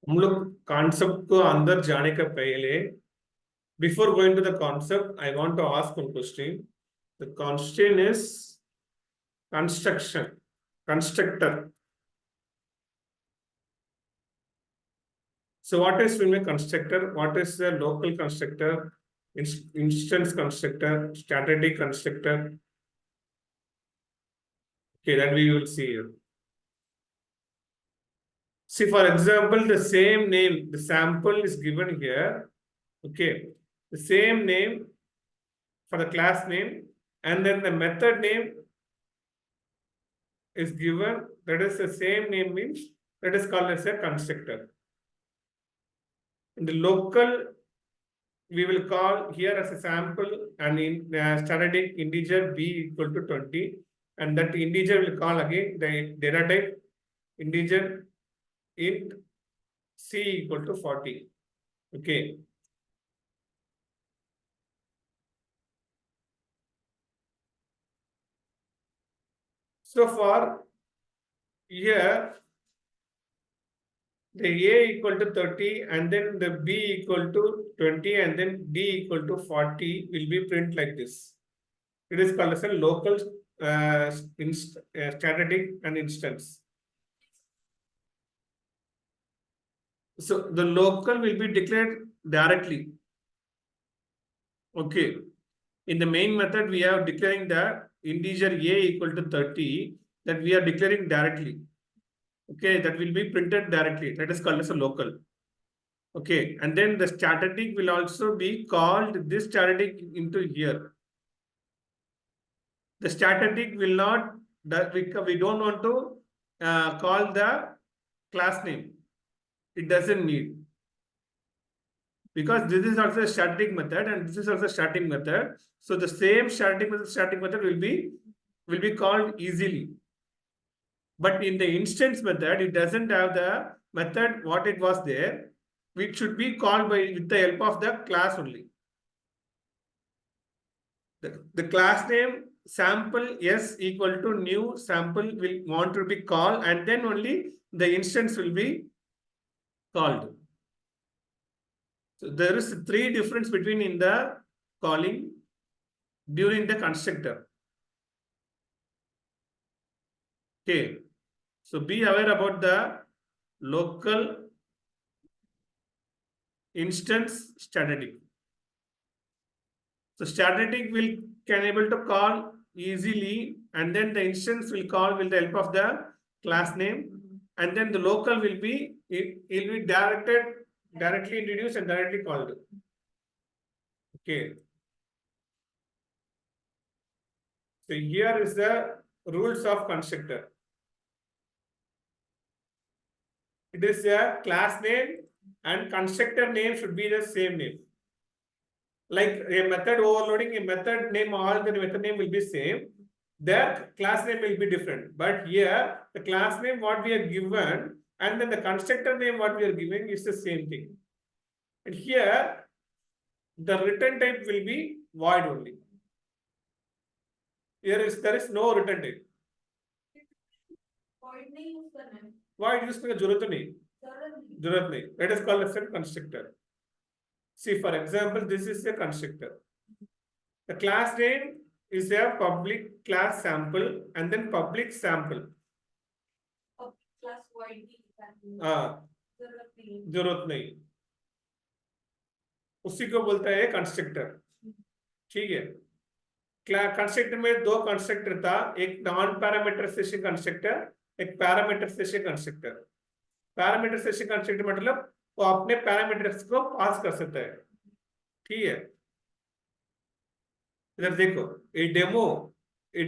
हम लोग कॉन्सेप्ट को अंदर जाने का पहले before going to the concept I want to ask one question. The constant is construction constructor. So what is mean by constructor? What is the local constructor, instance constructor, static constructor? Okay, that we will see here. See, for example, the same name, the sample is given here. Okay, the same name for the class name, and then the method name is given. That is the same name means that is called as a constructor. In the local, we will call here as a sample and in static integer b equal to 20, and that integer will call again the data type integer int c equal to 40. Okay. So for here, the a equal to 30 and then the b equal to 20 and then d equal to 40 will be print like this. It is called as a local static and instance. So the local will be declared directly. Okay. In the main method, we are declaring the integer a equal to 30 that we are declaring directly. Okay, that will be printed directly. That is called as a local. Okay, and then the static will also be called this static into here. The static will not, we don't want to call the class name. It doesn't need. Because this is also a static method and this is also a static method. So the same static method will be called easily. But in the instance method, it doesn't have the method what it was there, which should be called by with the help of the class only. The class name sample s equal to new sample will want to be called, and then only the instance will be called. So there is 3 difference between in the calling during the constructor. Okay, so be aware about the local instance static. So static can able to call easily, and then the instance will call with the help of the class name, and then the local will be it will be directly introduced and directly called. Okay. So here is the rules of constructor. It is a class name and constructor name should be the same name. Like a method overloading, a method name, all the method name will be same. Their class name will be different. But here, the class name what we are given and then the constructor name what we are giving is the same thing. And here, the return type will be void only. There is no return type. Void use करने की जरूरत नहीं. That is called as a constructor. See, for example, this is a constructor. The class name is a public class sample and then public sample. Class void जरूरत नहीं. उसी को बोलता है कंस्ट्रक्टर. ठीक है. कंस्ट्रक्टर में 2 कंस्ट्रक्टर था, एक नॉन पैरामीटराइजेशन कंस्ट्रक्टर, एक पैरामीटराइजेशन कंस्ट्रक्टर. पैरामीटराइजेशन कंस्ट्रक्टर मतलब वो अपने पैरामीटर्स को पास कर सकता है. ठीक है. इधर देखो, ये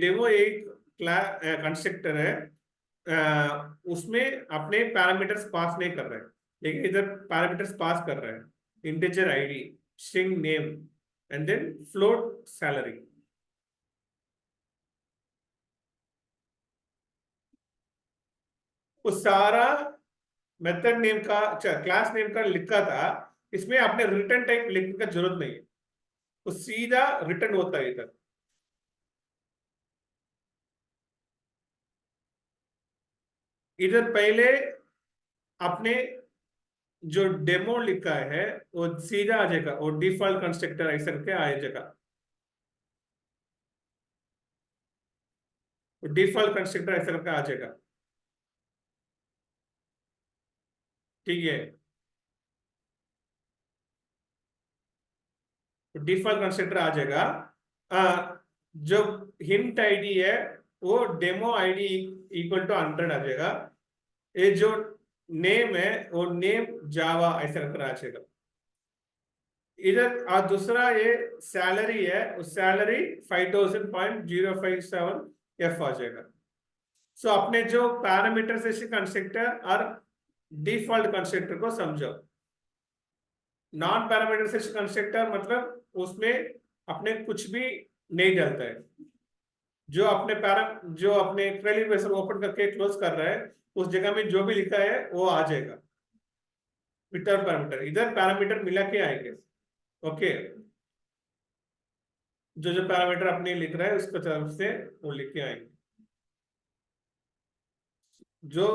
डेमो एक कंस्ट्रक्टर है, उसमें अपने पैरामीटर्स पास नहीं कर रहा है, लेकिन इधर पैरामीटर्स पास कर रहा है. Integer ID, string name and then float salary. वो सारा मेथड नेम का क्लास नेम का लिखा था, इसमें आपने रिटर्न टाइप लिखने का जरूरत नहीं है, वो सीधा रिटर्न होता है. इधर पहले आपने जो डेमो लिखा है वो सीधा आ जाएगा, वो डिफॉल्ट कंस्ट्रक्टर ऐसा करके आ जाएगा, डिफॉल्ट कंस्ट्रक्टर ऐसा करके आ जाएगा। ठीक है, डिफॉल्ट कंस्ट्रक्टर आ जाएगा। जो हिंट आईडी है वो डेमो आईडी इक्वल टू 100 आ जाएगा। ये जो नेम है वो नेम जावा ऐसा करके आ जाएगा इधर। और दूसरा ये सैलरी है, उस सैलरी 5000.057 एफ आ जाएगा। सो अपने जो पैरामीटराइजेशन कंस्ट्रक्टर और डिफॉल्ट कंस्ट्रक्टर को समझो। नॉन पैरामीटराइजेशन कंस्ट्रक्टर मतलब उसमें अपने कुछ भी नहीं डालता है, जो अपने कर्ली ब्रेसेस ओपन करके क्लोज कर रहा है उस जगह में जो भी लिखा है वो आ जाएगा विदाउट पैरामीटर। इधर पैरामीटर मिला के आएंगे। ओके, जो पैरामीटर अपने लिख रहा है उसको तरफ से वो लिख के आएंगे। जो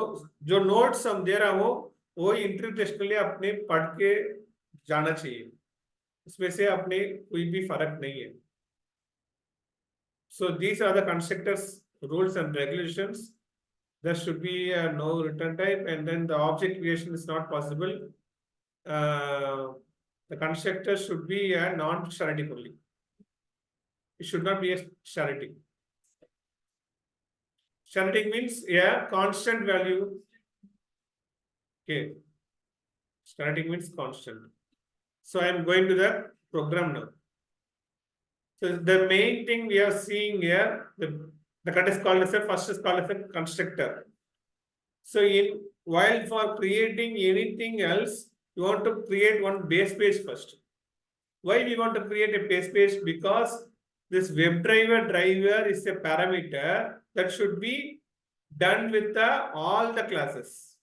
जो नोट्स हम दे रहा हो वो इंटरव्यू टेस्ट के लिए अपने पढ़ के जाना चाहिए, उसमें से अपने कोई भी फर्क नहीं है। So these are the constructors rules and regulations. There should be no return type, and then the object creation is not possible. The constructor should be a non-static only. It should not be a static. Static means a constant value. Okay, static means constant. So I am going to the program now. So the main thing we are seeing here, the cut is called as a first is called as a constructor. So while for creating anything else, you want to create one base page first. Why we want to create a base page? Because this driver is a parameter that should be done with all the classes.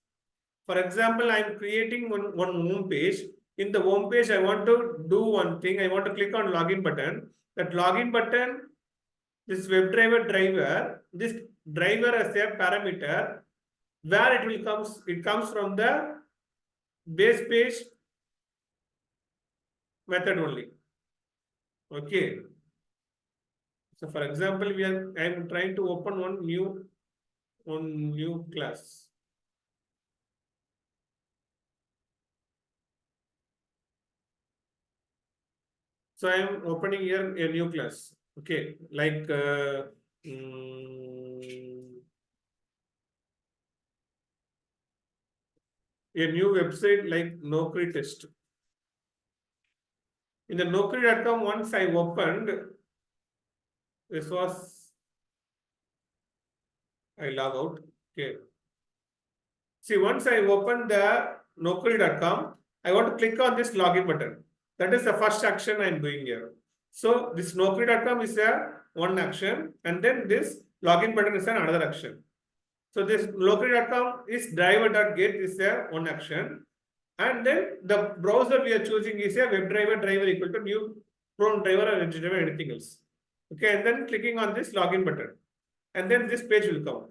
For example, I am creating one home page. In the home page, I want to do one thing. I want to click on login button. That login button, this driver, this driver as a parameter, where it comes from the base page method only. Okay. So for example, I am trying to open one new class. So I am opening here a new class. Okay, like a new website like Naukri test. In the Naukri.com, once I opened, this was, I log out. Okay. See, once I open the Naukri.com, I want to click on this login button. That is the first action I am doing here. So this Naukri.com is one action, and then this login button is another action. So this Naukri.com is driver.get is one action, and then the browser we are choosing is a driver equal to new Chrome driver or Edge driver, anything else. Okay, and then clicking on this login button, and then this page will come.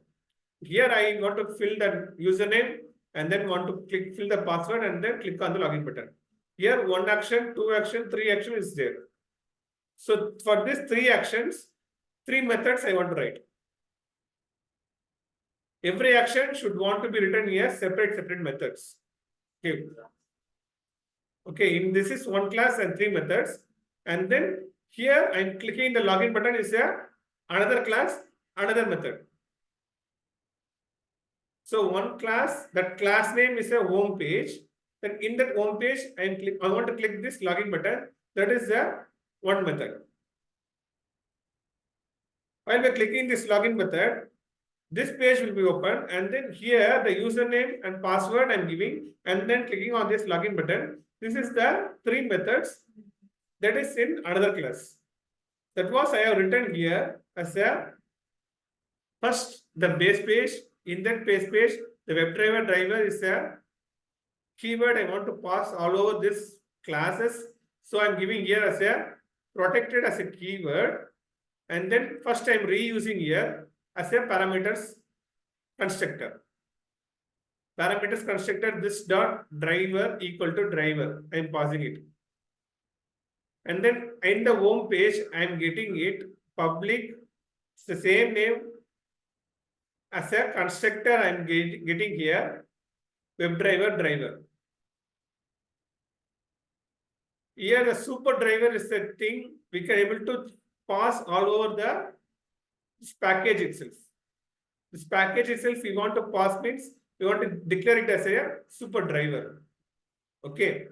Here I want to fill the username and then want to fill the password and then click on the login button. Here one action, two action, three action is there. So for these three actions, three methods I want to write. Every action should want to be written here separate methods. Okay. Okay, in this is one class and three methods. And then here I'm clicking the login button is another class, another method. So one class, that class name is a home page. Then in that home page, I want to click this login button. That is one method. While we're clicking this login method, this page will be open, and then here the username and password I'm giving, and then clicking on this login button. This is the three methods that is in another class. That was I have written here as a first the base page. In that base page, the driver is a keyword I want to pass all over this classes. So I'm giving here as a protected as a keyword, and then first I'm reusing here as a parameters constructor. Parameters constructor this dot driver equal to driver. I am passing it. And then in the home page, I am getting it public. It's the same name as a constructor I am getting here. WebDriver driver. Here the super driver is the thing we can able to pass all over the this package itself. This package itself we want to pass means we want to declare it as a super driver. Okay.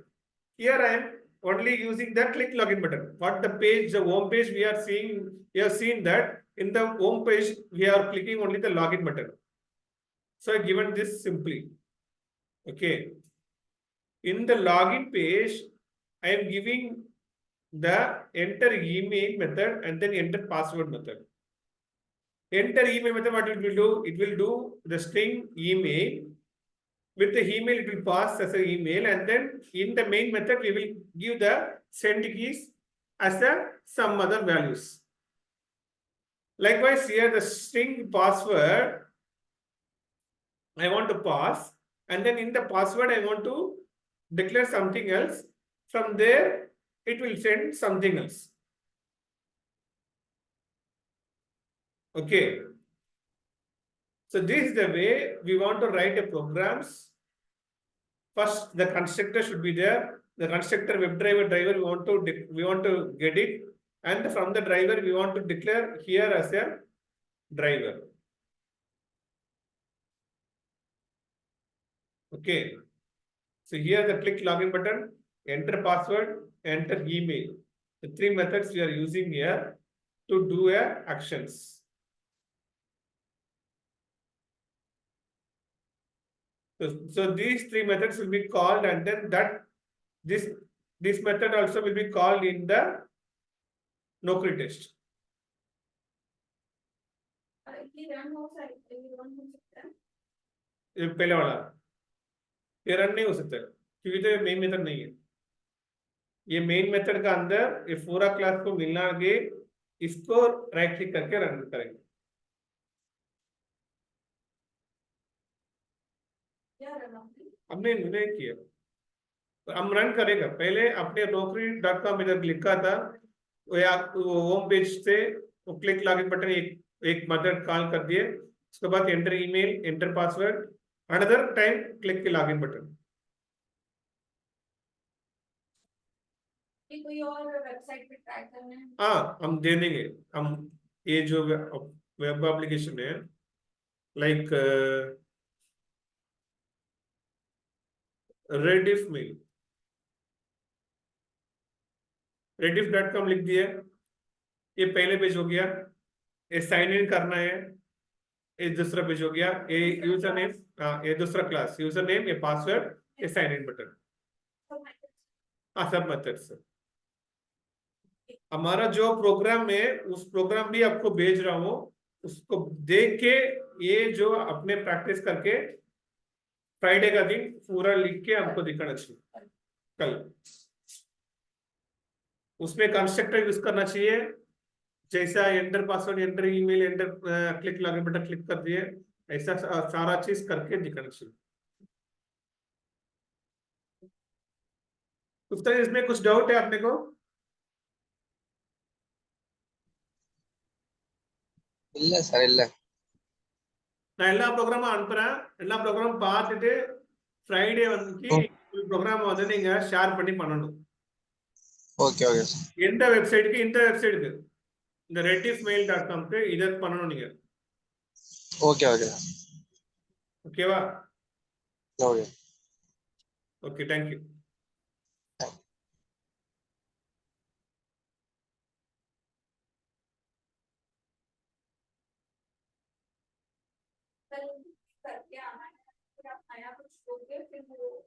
Here I am only using the click login button. What the page, the home page we are seeing, we have seen that in the home page we are clicking only the login button. So I given this simply. Okay. In the login page, I am giving the enter email method and then enter password method. Enter email method, what it will do? It will do the string email. With the email, it will pass as an email, and then in the main method, we will give the send keys as some other values. Likewise, here the string password I want to pass, and then in the password I want to declare something else. From there, it will send something else. Okay. So this is the way we want to write a programs. First, the constructor should be there. The constructor WebDriver driver we want to get it, and from the driver we want to declare here as a driver. Okay. So here the click login button, enter password, enter email. The three methods we are using here to do actions. So these three methods will be called, and then this method also will be called in the no-code test. ये पहले वाला ये run नहीं हो सकता क्योंकि तो ये मेन मेथड नहीं है ये मेन मेथड का अंदर ये पूरा क्लास को मिलना आगे इसको राइट क्लिक करके रन करेंगे हमने नहीं किया हम रन करेगा पहले अपने naukri.com इधर लिखा था वो होम पेज से वो क्लिक लॉगिन बटन एक मेथड कॉल कर दिए उसके बाद enter email enter password another time click के लॉगिन बटन कोई और वेबसाइट पे ट्राई करना है हाँ हम दे देंगे हम ये जो वेब एप्लीकेशन है लाइक rediff.com लिख दिया ये पहले पेज हो गया ये साइन इन करना है ये दूसरा पेज हो गया ये यूजर नेम ये दूसरा क्लास यूजर नेम ये पासवर्ड ये साइन इन बटन हाँ सब मेथड्स हमारा जो प्रोग्राम है उस प्रोग्राम भी आपको भेज रहा हूँ उसको देख के ये जो अपने प्रैक्टिस करके फ्राइडे का दिन पूरा लिख के हमको दिखाना चाहिए कल उसमें कंस्ट्रक्टर यूज करना चाहिए जैसा enter password enter email enter click login button click कर दिए ऐसा सारा चीज करके दिखाना चाहिए इसमें कुछ डाउट है आपने को இல்ல சார் இல்ல நான் எல்லா ப்ரோக்ராமும் அனுப்புறேன் எல்லா ப்ரோக்ராமும் பார்த்துட்டு ஃப்ரைடே வந்து ப்ரோக்ராம் வந்து நீங்க ஷேர் பண்ணி பண்ணணும் ஓகே ஓகே எந்த வெப்சைட்டுக்கு இந்த வெப்சைட்டுக்கு இந்த redifmail.comக்கு இத பண்ணணும் நீங்க ஓகே ஓகே ஓகேவா ஓகே ஓகே थैंक यू करके आना है फिर आप नया कुछ दोगे फिर वो